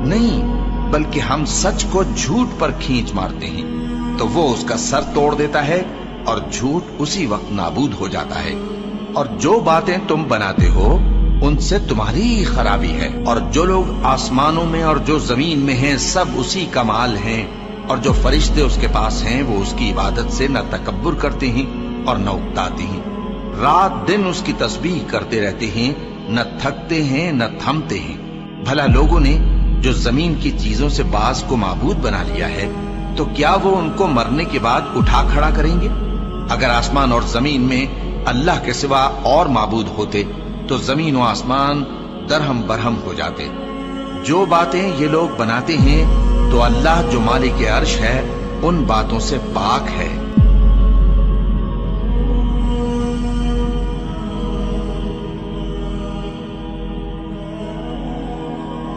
نہیں، بلکہ ہم سچ کو جھوٹ پر کھینچ مارتے ہیں تو وہ اس کا سر توڑ دیتا ہے اور جھوٹ اسی وقت نابود ہو جاتا ہے۔ اور جو باتیں تم بناتے ہو ان سے تمہاری ہی خرابی ہے، اور جو لوگ آسمانوں میں اور جو زمین میں ہیں سب اسی کا مال ہیں، اور جو فرشتے اس کے پاس ہیں وہ اس کی عبادت سے نہ تکبر کرتے ہیں اور نہ اکتاتے ہیں، رات دن اس کی تسبیح کرتے رہتے ہیں، نہ تھکتے ہیں نہ تھمتے ہیں۔ بھلا لوگوں نے جو زمین کی چیزوں سے بعض کو معبود بنا لیا ہے تو کیا وہ ان کو مرنے کے بعد اٹھا کھڑا کریں گے؟ اگر آسمان اور زمین میں اللہ کے سوا اور معبود ہوتے تو زمین و آسمان درہم برہم ہو جاتے۔ جو باتیں یہ لوگ بناتے ہیں تو اللہ جو مالک عرش ہے ان باتوں سے پاک ہے۔